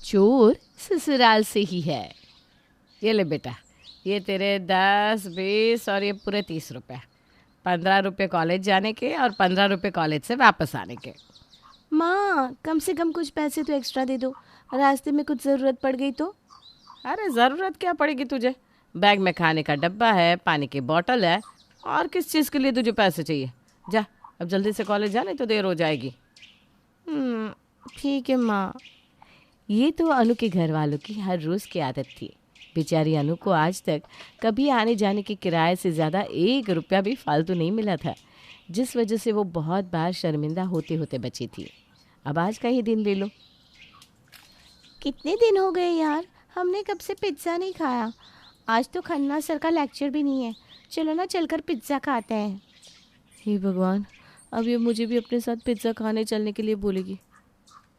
चोर ससुराल से ही है। ये ले बेटा, ये तेरे 10, 20 और ये पूरे 30 रुपए। 15 रुपए कॉलेज जाने के और 15 रुपए कॉलेज से वापस आने के। माँ, कम से कम कुछ पैसे तो एक्स्ट्रा दे दो, रास्ते में कुछ ज़रूरत पड़ गई तो। अरे ज़रूरत क्या पड़ेगी तुझे? बैग में खाने का डब्बा है, पानी की बोतल है, और किस चीज़ के लिए तुझे पैसे चाहिए? जा, अब जल्दी से कॉलेज जा, नहीं तो देर हो जाएगी। ठीक है माँ। ये तो अनु के घर वालों की हर रोज़ की आदत थी। बेचारी अनु को आज तक कभी आने जाने के किराए से ज़्यादा 1 रुपया भी फालतू नहीं मिला था, जिस वजह से वो बहुत बार शर्मिंदा होते होते बची थी। अब आज का ही दिन ले लो। कितने दिन हो गए यार, हमने कब से पिज्ज़ा नहीं खाया। आज तो खन्ना सर का लेक्चर भी नहीं है, चलो ना चलकर पिज्ज़ा खाते हैं। हे भगवान, अब ये मुझे भी अपने साथ पिज़्ज़ा खाने चलने के लिए बोलेगी।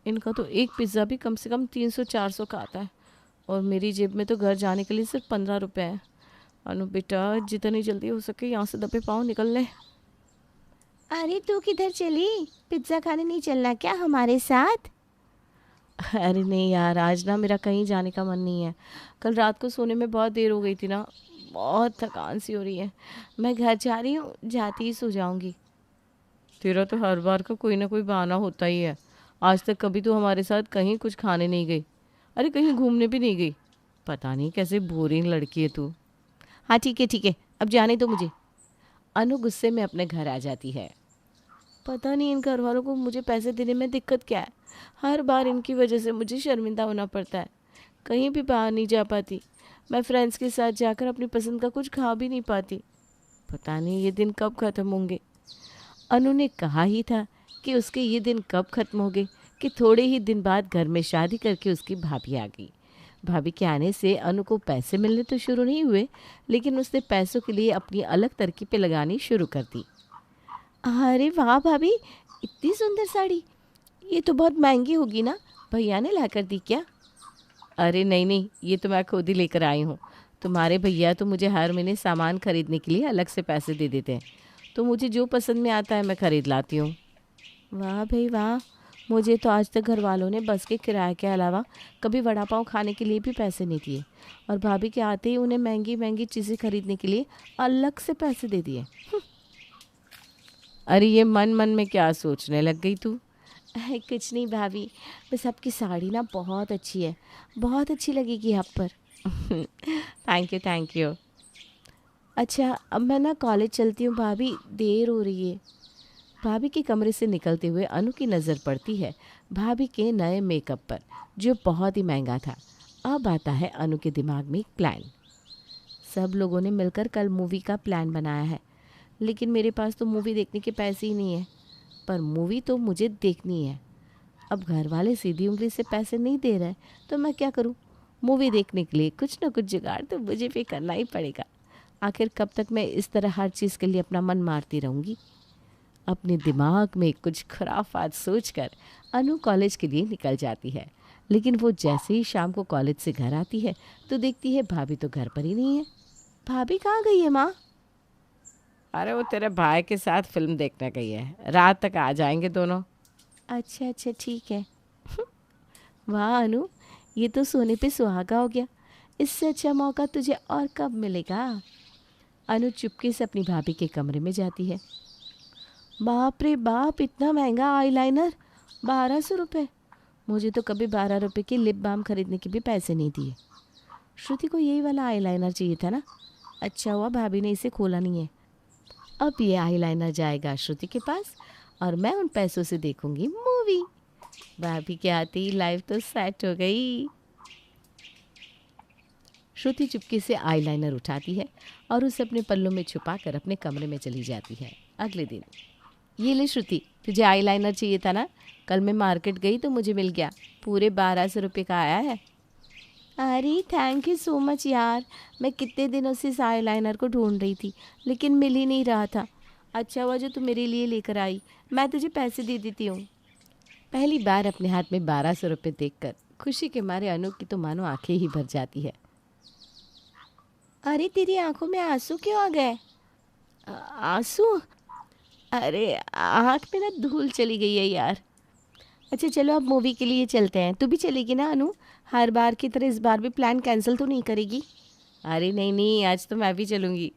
इनका तो एक पिज़्ज़ा भी कम से कम 300-400 का आता है, और मेरी जेब में तो घर जाने के लिए सिर्फ 15 रुपये हैं। अनु बेटा, जितनी जल्दी हो सके यहाँ से दबे पाँव निकल ले। अरे तू किधर चली? पिज्ज़ा खाने नहीं चलना क्या हमारे साथ? अरे नहीं यार, आज ना मेरा कहीं जाने का मन नहीं है। कल रात को सोने में बहुत देर हो गई थी ना, बहुत थकान सी हो रही है। मैं घर जा रही हूँ, जाती ही सो जाऊँगी। तेरा तो हर बार का कोई ना कोई बहाना होता ही है। आज तक कभी तो हमारे साथ कहीं कुछ खाने नहीं गई, अरे कहीं घूमने भी नहीं गई। पता नहीं कैसे बोरिंग लड़की है तू। हाँ ठीक है, अब जाने दो मुझे। अनु गुस्से में अपने घर आ जाती है। पता नहीं इन घर वालों को मुझे पैसे देने में दिक्कत क्या है। हर बार इनकी वजह से मुझे शर्मिंदा होना पड़ता है। कहीं भी बाहर नहीं जा पाती। मैं फ्रेंड्स के साथ जाकर अपनी पसंद का कुछ खा भी नहीं पाती। पता नहीं ये दिन कब ख़त्म होंगे। अनु ने कहा ही था कि उसके ये दिन कब ख़त्म हो गए कि थोड़े ही दिन बाद घर में शादी करके उसकी भाभी आ गई। भाभी के आने से अनु को पैसे मिलने तो शुरू नहीं हुए, लेकिन उसने पैसों के लिए अपनी अलग तरकीबें लगानी शुरू कर दी। अरे वाह भाभी, इतनी सुंदर साड़ी, ये तो बहुत महंगी होगी ना, भैया ने ला कर दी क्या? अरे नहीं नहीं, ये तो मैं खुद ही लेकर आई हूँ। तुम्हारे भैया तो मुझे हर महीने सामान खरीदने के लिए अलग से पैसे दे देते हैं, तो मुझे जो पसंद में आता है मैं खरीद लाती हूँ। वाह भाई वाह, मुझे तो आज तक घर वालों ने बस के किराए के अलावा कभी वड़ा पाव खाने के लिए भी पैसे नहीं दिए, और भाभी के आते ही उन्हें महंगी महंगी चीज़ें खरीदने के लिए अलग से पैसे दे दिए। अरे ये मन मन में क्या सोचने लग गई तू? कुछ नहीं भाभी, बस आपकी साड़ी ना बहुत अच्छी है, बहुत अच्छी लगेगी आप पर। Thank you thank you. अच्छा, अब मैं ना कॉलेज चलती हूँ भाभी, देर हो रही है। भाभी के कमरे से निकलते हुए अनु की नज़र पड़ती है भाभी के नए मेकअप पर, जो बहुत ही महंगा था। अब आता है अनु के दिमाग में एक प्लान। सब लोगों ने मिलकर कल मूवी का प्लान बनाया है, लेकिन मेरे पास तो मूवी देखने के पैसे ही नहीं है। पर मूवी तो मुझे देखनी है। अब घर वाले सीधी उंगली से पैसे नहीं दे रहे, तो मैं क्या करूं? मूवी देखने के लिए कुछ ना कुछ जुगाड़ तो मुझे भी करना ही पड़ेगा। आखिर कब तक मैं इस तरह हर चीज़ के लिए अपना मन मारती रहूंगी? अपने दिमाग में कुछ खुराफात सोचकर अनु कॉलेज के लिए निकल जाती है। लेकिन वो जैसे ही शाम को कॉलेज से घर आती है तो देखती है भाभी तो घर पर ही नहीं है। भाभी कहाँ गई है माँ? अरे वो तेरे भाई के साथ फिल्म देखने गई है, रात तक आ जाएंगे दोनों। अच्छा ठीक है। वाह अनु, ये तो सोने पे सुहागा हो गया। इससे अच्छा मौका तुझे और कब मिलेगा? अनु चुपके से अपनी भाभी के कमरे में जाती है। बाप रे बाप, इतना महंगा आईलाइनर, 1200 रुपये। मुझे तो कभी 12 रुपये की लिप बाम खरीदने के भी पैसे नहीं दिए। श्रुति को यही वाला आईलाइनर चाहिए था ना, अच्छा हुआ भाभी ने इसे खोला नहीं है। अब ये आईलाइनर जाएगा श्रुति के पास, और मैं उन पैसों से देखूंगी मूवी। भाभी के आते ही लाइफ तो सेट हो गई। श्रुति चुपके से आईलाइनर उठाती है और उसे अपने पल्लों में छुपाकर अपने कमरे में चली जाती है। अगले दिन, ये ले श्रुति, तुझे आईलाइनर चाहिए था ना? कल मैं मार्केट गई तो मुझे मिल गया, पूरे 1200 रुपये का आया है। अरे थैंक यू सो मच यार, मैं कितने दिनों से इस आईलाइनर को ढूंढ रही थी, लेकिन मिल ही नहीं रहा था। अच्छा हुआ जो तू मेरे लिए लेकर आई, मैं तुझे पैसे दे देती हूँ। पहली बार अपने हाथ में 1200 रुपये देखकर खुशी के मारे अनु की तो मानो आंखें ही भर जाती है। अरे तेरी आंखों में आंसू क्यों आ गए? आंसू? अरे आँख में ना धूल चली गई है यार। अच्छा चलो अब मूवी के लिए चलते हैं। तू भी चलेगी ना अनु? हर बार की तरह इस बार भी प्लान कैंसिल तो नहीं करेगी? अरे नहीं नहीं, आज तो मैं भी चलूँगी।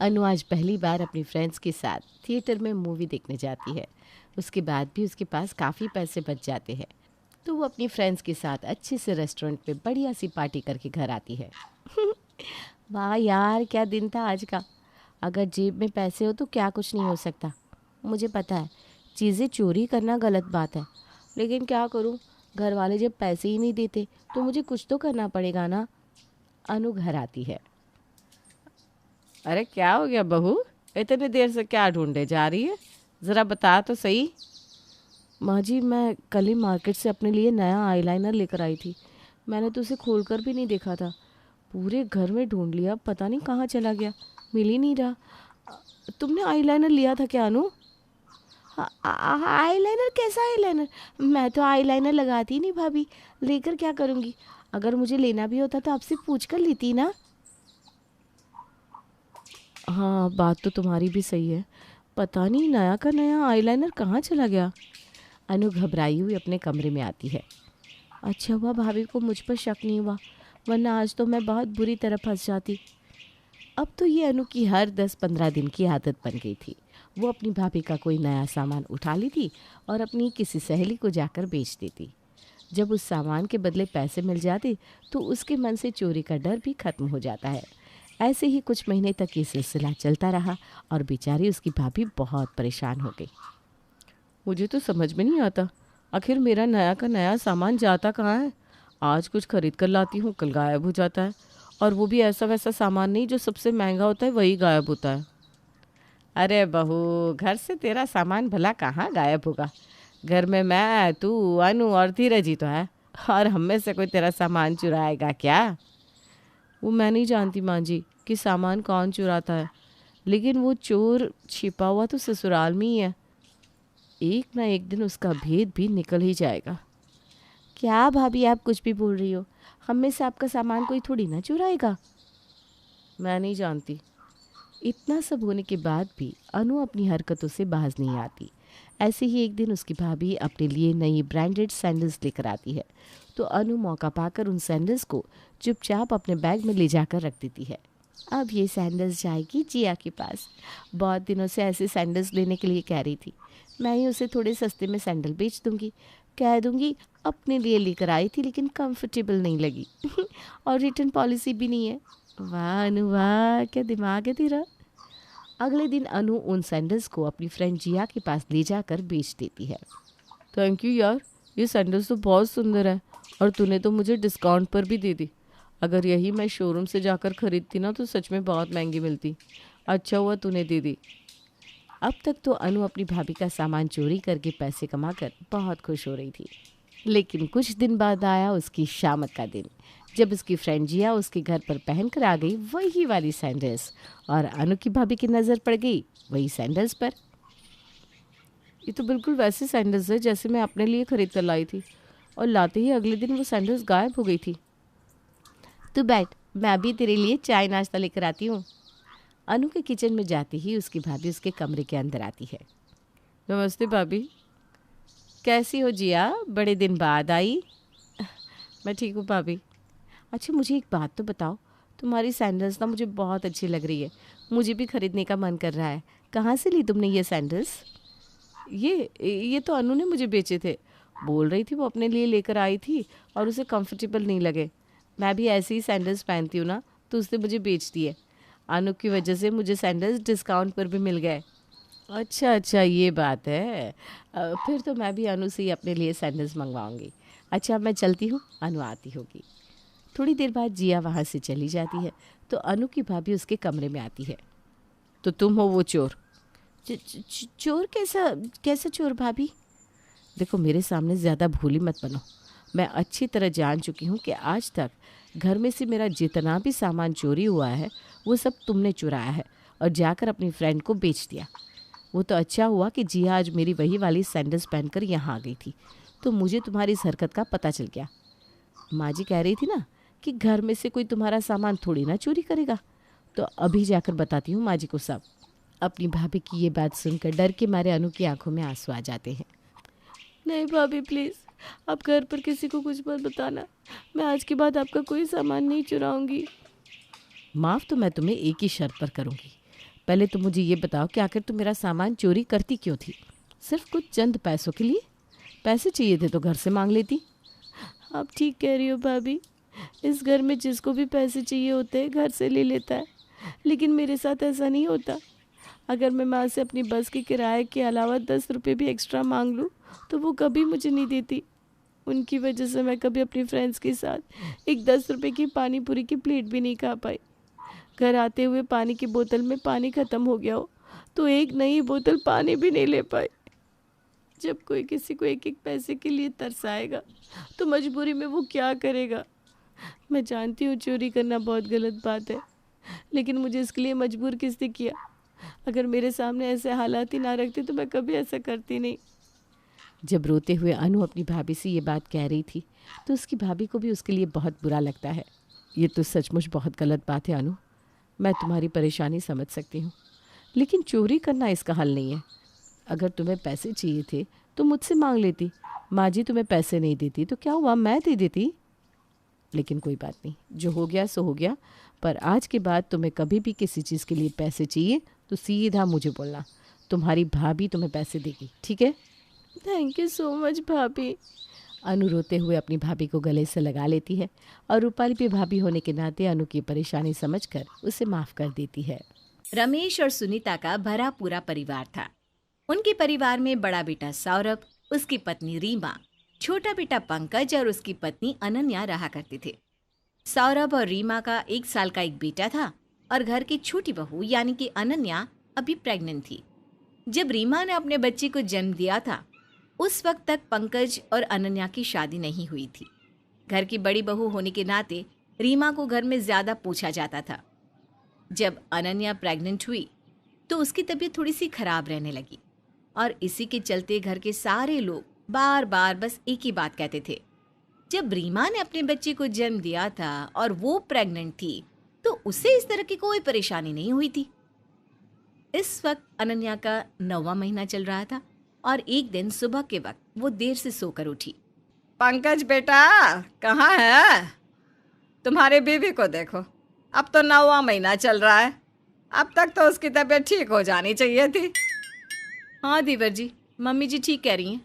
अनु आज पहली बार अपनी फ्रेंड्स के साथ थिएटर में मूवी देखने जाती है। उसके बाद भी उसके पास काफ़ी पैसे बच जाते हैं, तो वो अपनी फ्रेंड्स के साथ अच्छे से रेस्टोरेंट पे बढ़िया सी पार्टी करके घर आती है। वाह यार, क्या दिन था आज का। अगर जेब में पैसे हो तो क्या कुछ नहीं हो सकता। मुझे पता है चीज़ें चोरी करना गलत बात है, लेकिन क्या करूं, घर वाले जब पैसे ही नहीं देते तो मुझे कुछ तो करना पड़ेगा ना। अनु घर आती है। अरे क्या हो गया बहू, इतनी देर से क्या ढूंढे जा रही है, ज़रा बता तो सही। माँ जी, मैं कल ही मार्केट से अपने लिए नया आईलाइनर लेकर आई थी। मैंने तो उसे खोलकर भी नहीं देखा था। पूरे घर में ढूंढ लिया, पता नहीं कहाँ चला गया, मिल ही नहीं रहा। तुमने आईलाइनर लिया था क्या अनु? आईलाइनर? कैसा आईलाइनर? मैं तो आईलाइनर लगाती ही नहीं भाभी, लेकर क्या करूँगी? अगर मुझे लेना भी होता तो आपसे पूछ कर लेती ना। हाँ, बात तो तुम्हारी भी सही है। पता नहीं नया का नया आईलाइनर कहाँ चला गया। अनु घबराई हुई अपने कमरे में आती है। अच्छा हुआ भाभी को मुझ पर शक नहीं हुआ, वरना आज तो मैं बहुत बुरी तरह फंस जाती। अब तो ये अनु की हर 10-15 दिन की आदत बन गई थी। वो अपनी भाभी का कोई नया सामान उठा लेती और अपनी किसी सहेली को जाकर बेच देती। जब उस सामान के बदले पैसे मिल जाते तो उसके मन से चोरी का डर भी खत्म हो जाता है। ऐसे ही कुछ महीने तक ये सिलसिला चलता रहा और बेचारी उसकी भाभी बहुत परेशान हो गई। मुझे तो समझ में नहीं आता, आखिर मेरा नया का नया सामान जाता कहाँ है। आज कुछ खरीद कर लाती हूँ, कल गायब हो जाता है, और वो भी ऐसा वैसा सामान नहीं जो सबसे महंगा होता है वही गायब होता है। अरे बहू, घर से तेरा सामान भला कहाँ गायब होगा। घर में मैं, तू, अनु और धीरज ही तो है, और हम में से कोई तेरा सामान चुराएगा क्या? वो मैं नहीं जानती माँ जी कि सामान कौन चुराता है, लेकिन वो चोर छिपा हुआ तो ससुराल में ही है। एक ना एक दिन उसका भेद भी निकल ही जाएगा। क्या भाभी आप कुछ भी बोल रही हो? हम में से आपका सामान कोई थोड़ी ना चुराएगा। मैं नहीं जानती। इतना सब होने के बाद भी अनु अपनी हरकतों से बाज नहीं आती। ऐसे ही एक दिन उसकी भाभी अपने लिए नई ब्रांडेड सैंडल्स लेकर आती है, तो अनु मौका पाकर उन सैंडल्स को चुपचाप अपने बैग में ले जाकर रख देती है। अब ये सैंडल्स जाएगी जिया के पास। बहुत दिनों से ऐसे सैंडल्स लेने के लिए कह रही थी। मैं ही उसे थोड़े सस्ते में सैंडल बेच दूंगी। कह दूंगी अपने लिए लेकर आई थी लेकिन कंफर्टेबल नहीं लगी और रिटर्न पॉलिसी भी नहीं है। वाह अनु वाह, क्या दिमाग है तेरा। अगले दिन अनु उन सैंडल्स को अपनी फ्रेंड जिया के पास ले जाकर बेच देती है। थैंक यू यार, ये सैंडल्स तो बहुत सुंदर है, और तूने तो मुझे डिस्काउंट पर भी दे दी। अगर यही मैं शोरूम से जाकर खरीदती ना तो सच में बहुत महंगी मिलती। अच्छा हुआ तूने दे दी। अब तक तो अनु अपनी भाभी का सामान चोरी करके पैसे कमाकर बहुत खुश हो रही थी, लेकिन कुछ दिन बाद आया उसकी शामत का दिन, जब उसकी फ्रेंड जिया उसके घर पर पहन कर आ गई वही वाली सैंडल्स, और अनु की भाभी की नज़र पड़ गई वही सैंडल्स पर। ये तो बिल्कुल वैसे सैंडल्स है जैसे मैं अपने लिए खरीद कर लाई थी, और लाते ही अगले दिन वो सैंडल्स गायब हो गई थी। तू बैठ, मैं अभी तेरे लिए चाय नाश्ता लेकर आती हूँ। अनु के किचन में जाती ही उसकी भाभी उसके कमरे के अंदर आती है। नमस्ते भाभी। कैसी हो जिया, बड़े दिन बाद आई। मैं ठीक हूँ भाभी। अच्छा मुझे एक बात तो बताओ, तुम्हारी सैंडल्स ना मुझे बहुत अच्छी लग रही है, मुझे भी खरीदने का मन कर रहा है। कहाँ से ली तुमने ये सैंडल्स? ये तो अनु ने मुझे बेचे थे। बोल रही थी वो अपने लिए लेकर आई थी और उसे कंफर्टेबल नहीं लगे। मैं भी ऐसे ही सैंडल्स पहनती हूँ ना, तो उसने मुझे बेच दिए। अनु की वजह से मुझे सैंडल्स डिस्काउंट पर भी मिल गए। अच्छा ये बात है। फिर तो मैं भी अनु से ही अपने लिए सैंडल्स मंगवाऊंगी। अच्छा मैं चलती हूँ, अनु आती होगी। थोड़ी देर बाद जिया वहाँ से चली जाती है, तो अनु की भाभी उसके कमरे में आती है। तो तुम हो वो चोर? चोर? कैसा चोर भाभी? देखो मेरे सामने ज़्यादा भोली मत बनो। मैं अच्छी तरह जान चुकी हूँ कि आज तक घर में से मेरा जितना भी सामान चोरी हुआ है वो सब तुमने चुराया है और जाकर अपनी फ्रेंड को बेच दिया। वो तो अच्छा हुआ कि जिया आज मेरी वही वाली सैंडल्स पहनकर यहाँ आ गई थी, तो मुझे तुम्हारी इस हरकत का पता चल गया। माँ जी कह रही थी ना कि घर में से कोई तुम्हारा सामान थोड़ी ना चोरी करेगा, तो अभी जाकर बताती हूँ माँ जी को सब। अपनी भाभी की ये बात सुनकर डर के मारे अनु की आंखों में आंसू आ जाते हैं। नहीं भाभी प्लीज़, आप घर पर किसी को कुछ मत बताना। मैं आज के बाद आपका कोई सामान नहीं चुराऊंगी। माफ़ तो मैं तुम्हें एक ही शर्त पर करूँगी। पहले तुम मुझे ये बताओ कि आखिर तुम मेरा सामान चोरी करती क्यों थी? सिर्फ कुछ चंद पैसों के लिए? पैसे चाहिए थे तो घर से मांग लेती। आप ठीक कह रही हो भाभी, इस घर में जिसको भी पैसे चाहिए होते हैं घर से ले लेता है, लेकिन मेरे साथ ऐसा नहीं होता। अगर मैं माँ से अपनी बस के किराए के अलावा 10 रुपये भी एक्स्ट्रा मांग लूँ तो वो कभी मुझे नहीं देती। उनकी वजह से मैं कभी अपनी फ्रेंड्स के साथ एक 10 रुपये की पानी पूरी की प्लेट भी नहीं खा पाई। घर आते हुए पानी की बोतल में पानी ख़त्म हो गया हो तो एक नई बोतल पानी भी नहीं ले पाई। जब कोई किसी को एक एक पैसे के लिए तरसाएगा तो मजबूरी में वो क्या करेगा। मैं जानती हूँ चोरी करना बहुत गलत बात है, लेकिन मुझे इसके लिए मजबूर किसने किया? अगर मेरे सामने ऐसे हालात ही ना रखते तो मैं कभी ऐसा करती नहीं। जब रोते हुए अनु अपनी भाभी से ये बात कह रही थी तो उसकी भाभी को भी उसके लिए बहुत बुरा लगता है। ये तो सचमुच बहुत गलत बात है अनु। मैं तुम्हारी परेशानी समझ सकती हूँ, लेकिन चोरी करना इसका हल नहीं है। अगर तुम्हें पैसे चाहिए थे तो मुझसे मांग लेती। माँ जी तुम्हें पैसे नहीं देती तो क्या हुआ, मैं दे देती। लेकिन कोई बात नहीं, जो हो गया सो हो गया। पर आज के बाद तुम्हें कभी भी किसी चीज़ के लिए पैसे चाहिए तो सीधा मुझे बोलना। तुम्हारी भाभी तुम्हें पैसे देगी, ठीक है? थैंक यू सो मच भाभी। अनु रोते हुए अपनी भाभी को गले से लगा लेती है और रूपाली भी भाभी होने के नाते अनु की परेशानी समझकर उसे माफ़ कर देती है। रमेश और सुनीता का भरा पूरा परिवार था। उनके परिवार में बड़ा बेटा सौरभ, उसकी पत्नी रीमा, छोटा बेटा पंकज और उसकी पत्नी अनन्या रहा करते थे। सौरभ और रीमा का 1 साल का एक बेटा था और घर की छोटी बहू यानी कि अनन्या अभी प्रेग्नेंट थी। जब रीमा ने अपने बच्चे को जन्म दिया था उस वक्त तक पंकज और अनन्या की शादी नहीं हुई थी। घर की बड़ी बहू होने के नाते रीमा को घर में ज़्यादा पूछा जाता था। जब अनन्या प्रेग्नेंट हुई तो उसकी तबीयत थोड़ी सी खराब रहने लगी और इसी के चलते घर के सारे लोग बार बार बस एक ही बात कहते थे। जब रीमा ने अपने बच्चे को जन्म दिया था और वो प्रेग्नेंट थी तो उसे इस तरह की कोई परेशानी नहीं हुई थी। इस वक्त अनन्या का 9वां महीना चल रहा था और एक दिन सुबह के वक्त वो देर से सोकर उठी। पंकज बेटा कहाँ है? तुम्हारे बीवी को देखो, अब तो 9वां महीना चल रहा है। अब तक तो उसकी तबीयत ठीक हो जानी चाहिए थी। हाँ देवर जी, मम्मी जी ठीक कह रही हैं।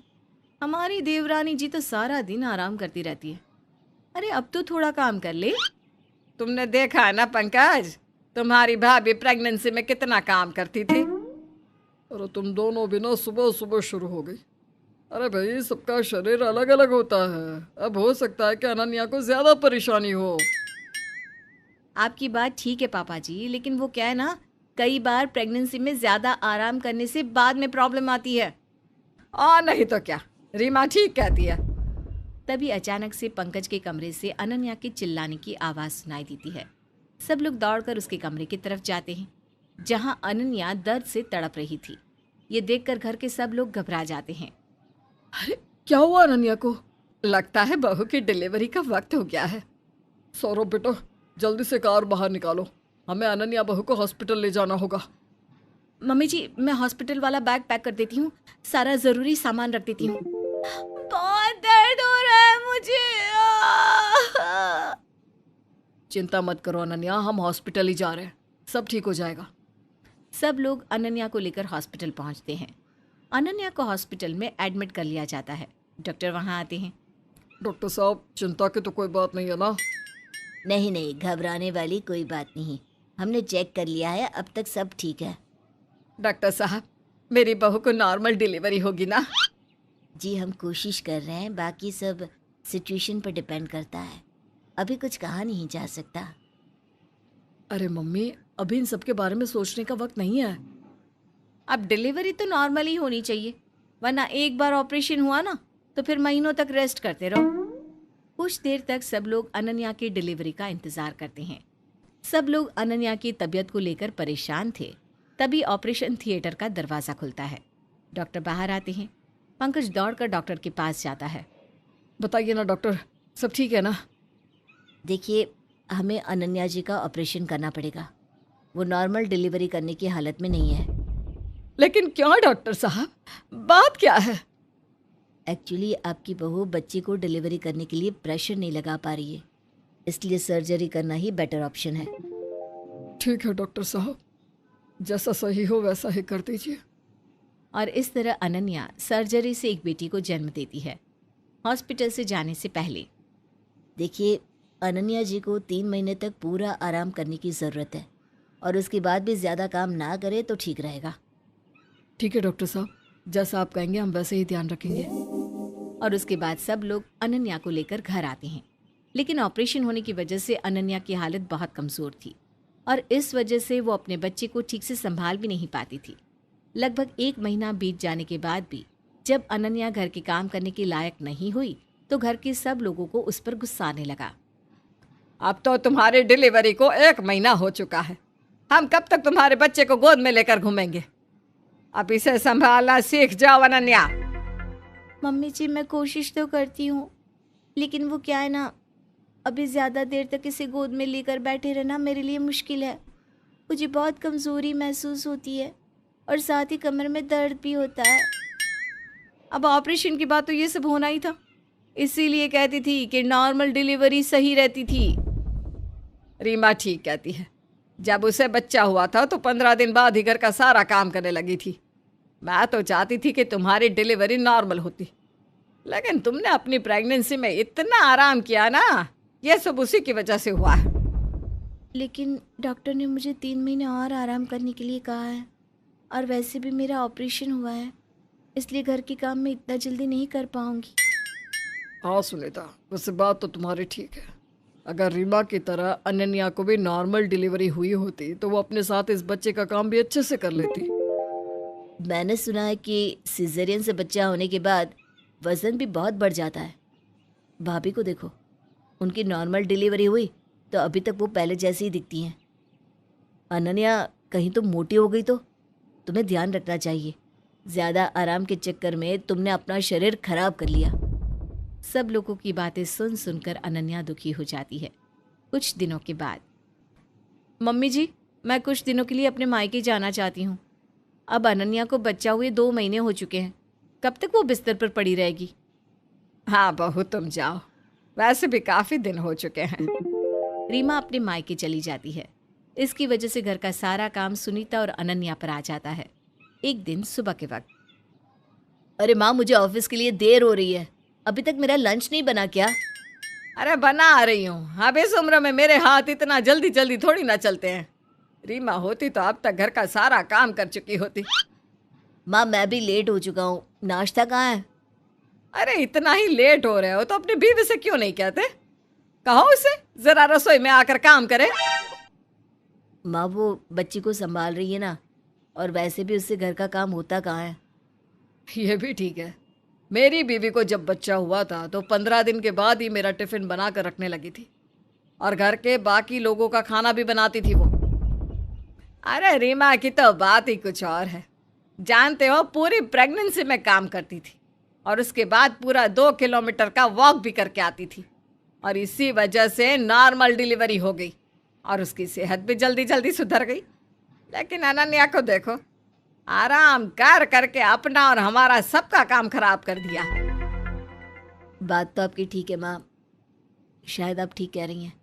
हमारी देवरानी जी तो सारा दिन आराम करती रहती है। अरे अब तो थोड़ा काम कर ले। तुमने देखा है ना पंकज, तुम्हारी भाभी प्रेगनेंसी में कितना काम करती थी। अरे तुम दोनों भी ना सुबह सुबह शुरू हो गई। अरे भाई सबका शरीर अलग अलग होता है। अब हो सकता है कि अनन्या को ज़्यादा परेशानी हो। आपकी बात ठीक है पापा जी, लेकिन वो क्या है ना, कई बार प्रेगनेंसी में ज़्यादा आराम करने से बाद में प्रॉब्लम आती है। और नहीं तो क्या, रीमा ठीक कहती है। तभी अचानक से पंकज के कमरे से अनन्या के चिल्लाने की आवाज़ सुनाई देती है। सब लोग दौड़कर उसके कमरे की तरफ जाते हैं जहां अनन्या दर्द से तड़प रही थी। ये देखकर घर के सब लोग घबरा जाते हैं। अरे क्या हुआ अनन्या को? लगता है बहू की डिलीवरी का वक्त हो गया है। सौरभ बेटा जल्दी से कार बाहर निकालो, हमें अनन्या बहू को हॉस्पिटल ले जाना होगा। मम्मी जी मैं हॉस्पिटल वाला बैग पैक कर देती हूँ, सारा ज़रूरी सामान रख देती हूँ। बहुत दर्द हो रहा है मुझे। चिंता मत करो अनन्या, हम हॉस्पिटल ही जा रहे हैं, सब ठीक हो जाएगा। सब लोग अनन्या को लेकर हॉस्पिटल पहुंचते हैं। अनन्या को हॉस्पिटल में एडमिट कर लिया जाता है। डॉक्टर वहां आते हैं। डॉक्टर साहब चिंता की तो कोई बात नहीं है ना? नहीं नहीं, घबराने वाली कोई बात नहीं, हमने चेक कर लिया है, अब तक सब ठीक है। डॉक्टर साहब मेरी बहू को नॉर्मल डिलीवरी होगी ना? जी हम कोशिश कर रहे हैं, बाकी सब सिचुएशन पर डिपेंड करता है, अभी कुछ कहा नहीं जा सकता। अरे मम्मी अभी इन सब के बारे में सोचने का वक्त नहीं है। अब डिलीवरी तो नॉर्मल ही होनी चाहिए, वरना एक बार ऑपरेशन हुआ ना तो फिर महीनों तक रेस्ट करते रहो। कुछ देर तक सब लोग अनन्या की डिलीवरी का इंतज़ार करते हैं। सब लोग अनन्या की तबीयत को लेकर परेशान थे। तभी ऑपरेशन थिएटर का दरवाज़ा खुलता है। डॉक्टर बाहर आते हैं। पंकज दौड़कर डॉक्टर के पास जाता है। बताइए ना डॉक्टर, सब ठीक है ना? देखिए हमें अनन्या जी का ऑपरेशन करना पड़ेगा, वो नॉर्मल डिलीवरी करने की हालत में नहीं है। लेकिन क्यों डॉक्टर साहब, बात क्या है? एक्चुअली आपकी बहू बच्चे को डिलीवरी करने के लिए प्रेशर नहीं लगा पा रही है, इसलिए सर्जरी करना ही बेटर ऑप्शन है। ठीक है डॉक्टर साहब, जैसा सही हो वैसा ही कर दीजिए। और इस तरह अनन्या सर्जरी से एक बेटी को जन्म देती है। हॉस्पिटल से जाने से पहले देखिए, अनन्या जी को 3 महीने तक पूरा आराम करने की ज़रूरत है और उसके बाद भी ज़्यादा काम ना करे तो ठीक रहेगा। ठीक है डॉक्टर साहब, जैसा आप कहेंगे हम वैसे ही ध्यान रखेंगे। और उसके बाद सब लोग अनन्या को लेकर घर आते हैं। लेकिन ऑपरेशन होने की वजह से अनन्या की हालत बहुत कमज़ोर थी और इस वजह से वो अपने बच्चे को ठीक से संभाल भी नहीं पाती थी। लगभग 1 महीना बीत जाने के बाद भी जब अनन्या घर के काम करने के लायक नहीं हुई तो घर के सब लोगों को उस पर गुस्सा आने लगा। अब तो तुम्हारी डिलीवरी को 1 महीना हो चुका है, हम कब तक तुम्हारे बच्चे को गोद में लेकर घूमेंगे? अब इसे संभालना सीख जाओ अनन्या। मम्मी जी मैं कोशिश तो करती हूँ, लेकिन वो क्या है ना, अभी ज़्यादा देर तक इसे गोद में लेकर बैठे रहना मेरे लिए मुश्किल है। मुझे बहुत कमज़ोरी महसूस होती है और साथ ही कमर में दर्द भी होता है। अब ऑपरेशन के बाद तो ये सब होना ही था, इसीलिए कहती थी कि नॉर्मल डिलीवरी सही रहती थी। रीमा ठीक कहती है, जब उसे बच्चा हुआ था तो 15 दिन बाद ही घर का सारा काम करने लगी थी। मैं तो चाहती थी कि तुम्हारी डिलीवरी नॉर्मल होती, लेकिन तुमने अपनी प्रेगनेंसी में इतना आराम किया ना, ये सब उसी की वजह से हुआ है। लेकिन डॉक्टर ने मुझे 3 महीने और आराम करने के लिए कहा है और वैसे भी मेरा ऑपरेशन हुआ है, इसलिए घर के काम मैं इतना जल्दी नहीं कर पाऊंगी। हाँ सुनीता, वैसे बात तो तुम्हारी ठीक है। अगर रीमा की तरह अनन्या को भी नॉर्मल डिलीवरी हुई होती तो वो अपने साथ इस बच्चे का काम भी अच्छे से कर लेती। मैंने सुना है कि सिजेरियन से बच्चा होने के बाद वज़न भी बहुत बढ़ जाता है। भाभी को देखो, उनकी नॉर्मल डिलीवरी हुई तो अभी तक वो पहले जैसी ही दिखती हैं। अनन्या कहीं तुम मोटी हो गई तो तुम्हें ध्यान रखना चाहिए। ज़्यादा आराम के चक्कर में तुमने अपना शरीर खराब कर लिया। सब लोगों की बातें सुन सुनकर अनन्या दुखी हो जाती है। कुछ दिनों के बाद, मम्मी जी मैं कुछ दिनों के लिए अपने मायके जाना चाहती हूँ। अब अनन्या को बच्चा हुए 2 महीने हो चुके हैं, कब तक वो बिस्तर पर पड़ी रहेगी? हाँ बहू तुम जाओ, वैसे भी काफ़ी दिन हो चुके हैं। रीमा अपने मायके चली जाती है। इसकी वजह से घर का सारा काम सुनीता और अनन्या पर आ जाता है। एक दिन सुबह के वक्त, अरे माँ, मुझे ऑफिस के लिए देर हो रही है, अभी तक मेरा लंच नहीं बना क्या? अरे बना आ रही हूँ, अब इस उम्र में मेरे हाथ इतना जल्दी जल्दी थोड़ी ना चलते हैं। रीमा होती तो अब तक घर का सारा काम कर चुकी होती। माँ मैं भी लेट हो चुका हूँ, नाश्ता कहाँ है? अरे इतना ही लेट हो रहे हो तो अपनी बीवी से क्यों नहीं कहते? कहो उसे जरा रसोई में आकर काम करे। माँ वो बच्ची को संभाल रही है ना, और वैसे भी उससे घर का काम होता कहाँ है। ये भी ठीक है। मेरी बीवी को जब बच्चा हुआ था तो 15 दिन के बाद ही मेरा टिफ़िन बना कर रखने लगी थी और घर के बाकी लोगों का खाना भी बनाती थी वो। अरे रीमा की तो बात ही कुछ और है। जानते हो, पूरी प्रेगनेंसी में काम करती थी और उसके बाद पूरा 2 किलोमीटर का वॉक भी करके आती थी और इसी वजह से नॉर्मल डिलीवरी हो गई और उसकी सेहत भी जल्दी जल्दी सुधर गई। लेकिन अनन्या को देखो, आराम कर करके अपना और हमारा सबका काम खराब कर दिया। बात तो आपकी ठीक है माँ, शायद आप ठीक कह रही हैं।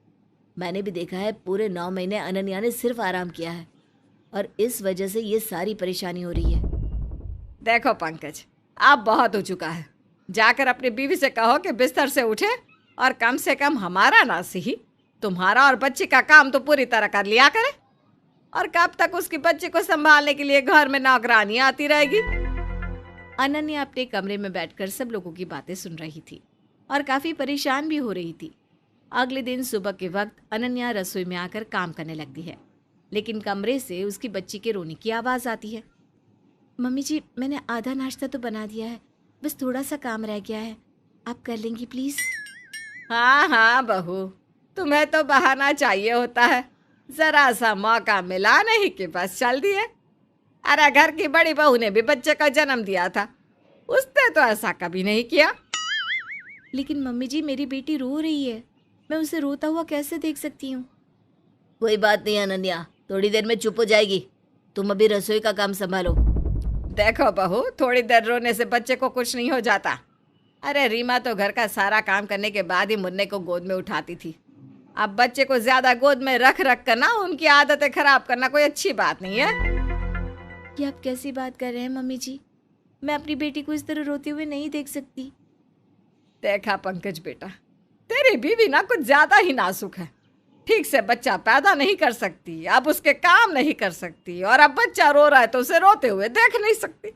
मैंने भी देखा है पूरे 9 महीने अनन्या ने सिर्फ आराम किया है और इस वजह से ये सारी परेशानी हो रही है। देखो पंकज, अब बहुत हो चुका है। जाकर अपनी बीवी से कहो कि बिस्तर से उठे और कम से कम हमारा ना सही तुम्हारा और बच्ची का काम तो पूरी तरह कर लिया करे। और कब तक उसकी बच्ची को संभालने के लिए घर में नौकरानी आती रहेगी? अनन्या अपने कमरे में बैठकर सब लोगों की बातें सुन रही थी और काफ़ी परेशान भी हो रही थी। अगले दिन सुबह के वक्त अनन्या रसोई में आकर काम करने लगती है, लेकिन कमरे से उसकी बच्ची के रोने की आवाज़ आती है। मम्मी जी मैंने आधा नाश्ता तो बना दिया है, बस थोड़ा सा काम रह गया है, आप कर लेंगी प्लीज़? हाँ हाँ बहू, तुम्हें तो बहाना चाहिए होता है। जरा सा मौका मिला नहीं कि बस चल दिए। अरे घर की बड़ी बहू ने भी बच्चे का जन्म दिया था, उसने तो ऐसा कभी नहीं किया। लेकिन मम्मी जी मेरी बेटी रो रही है, मैं उसे रोता हुआ कैसे देख सकती हूँ? कोई बात नहीं अनन्या, थोड़ी देर में चुप हो जाएगी। तुम अभी रसोई का काम संभालो। देखो बहू, थोड़ी देर रोने से बच्चे को कुछ नहीं हो जाता। अरे रीमा तो घर का सारा काम करने के बाद ही मुन्ने को गोद में उठाती थी। अब बच्चे को ज्यादा गोद में रख रख कर ना उनकी आदतें खराब करना कोई अच्छी बात नहीं है। ये आप कैसी बात कर रहे हैं मम्मी जी? मैं अपनी बेटी को इस तरह रोते हुए नहीं देख सकती। देखा पंकज बेटा, तेरी बीवी ना कुछ ज्यादा ही नाजुक है। ठीक से बच्चा पैदा नहीं कर सकती, अब उसके काम नहीं कर सकती, और अब बच्चा रो रहा है तो उसे रोते हुए देख नहीं सकती।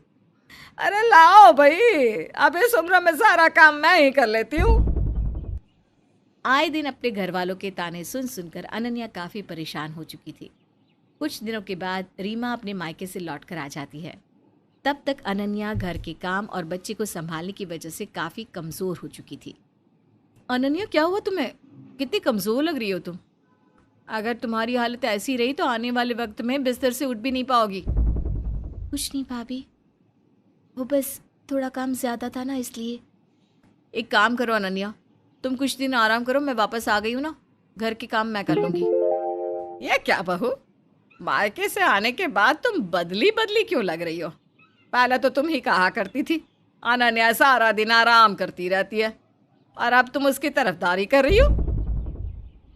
अरे लाओ भाई, अब इस उम्र में सारा काम मैं ही कर लेती हूँ। आए दिन अपने घर वालों के ताने सुन सुनकर अनन्या काफी परेशान हो चुकी थी। कुछ दिनों के बाद रीमा अपने मायके से लौटकर आ जाती है। तब तक अनन्या घर के काम और बच्चे को संभालने की वजह से काफी कमजोर हो चुकी थी। अनन्या, क्या हुआ तुम्हें? कितनी कमजोर लग रही हो तुम। अगर तुम्हारी हालत ऐसी रही तो आने वाले वक्त में बिस्तर से उठ भी नहीं पाओगी। कुछ नहीं भाभी, वो बस थोड़ा काम ज्यादा था ना, इसलिए। एक काम करो अनन्या, तुम कुछ दिन आराम करो, मैं वापस आ गई हूँ ना, घर के काम मैं कर लूँगी। ये क्या बहू, मायके से आने के बाद तुम बदली बदली क्यों लग रही हो? पहले तो तुम ही कहा करती थी अनन्या सारा दिन आराम करती रहती है, और अब तुम उसकी तरफदारी कर रही हो।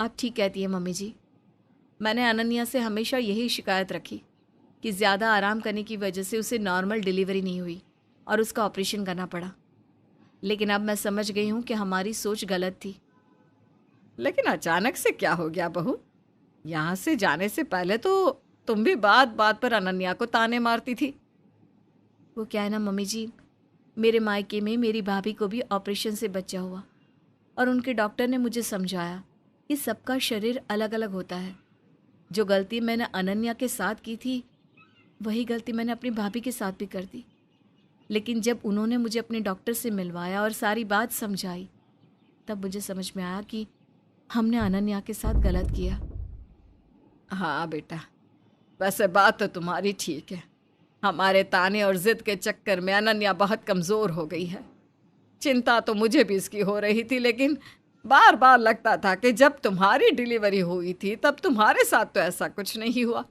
आप ठीक कहती है मम्मी जी। मैंने अनन्या से हमेशा यही शिकायत रखी कि ज़्यादा आराम करने की वजह से उसे नॉर्मल डिलीवरी नहीं हुई और उसका ऑपरेशन करना पड़ा। लेकिन अब मैं समझ गई हूँ कि हमारी सोच गलत थी। लेकिन अचानक से क्या हो गया बहू? यहाँ से जाने से पहले तो तुम भी बात बात पर अनन्या को ताने मारती थी। वो क्या है ना मम्मी जी, मेरे मायके में मेरी भाभी को भी ऑपरेशन से बच्चा हुआ और उनके डॉक्टर ने मुझे समझाया कि सबका शरीर अलग अलग होता है। जो गलती मैंने अनन्या के साथ की थी वही गलती मैंने अपनी भाभी के साथ भी कर दी। लेकिन जब उन्होंने मुझे अपने डॉक्टर से मिलवाया और सारी बात समझाई, तब मुझे समझ में आया कि हमने अनन्या के साथ गलत किया। हाँ बेटा, वैसे बात तो तुम्हारी ठीक है। हमारे ताने और जिद के चक्कर में अनन्या बहुत कमज़ोर हो गई है। चिंता तो मुझे भी इसकी हो रही थी, लेकिन बार बार लगता था कि जब तुम्हारी डिलीवरी हुई थी तब तुम्हारे साथ तो ऐसा कुछ नहीं हुआ,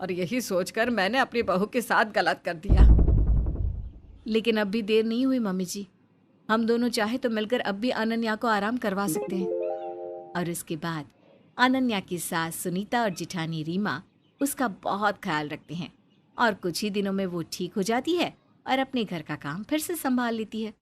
और यही सोचकर मैंने अपनी बहू के साथ गलत कर दिया। लेकिन अब भी देर नहीं हुई मम्मी जी। हम दोनों चाहे तो मिलकर अब भी अनन्या को आराम करवा सकते हैं। और इसके बाद अनन्या की सास सुनीता और जिठानी रीमा उसका बहुत ख्याल रखते हैं और कुछ ही दिनों में वो ठीक हो जाती है और अपने घर का काम फिर से संभाल लेती है।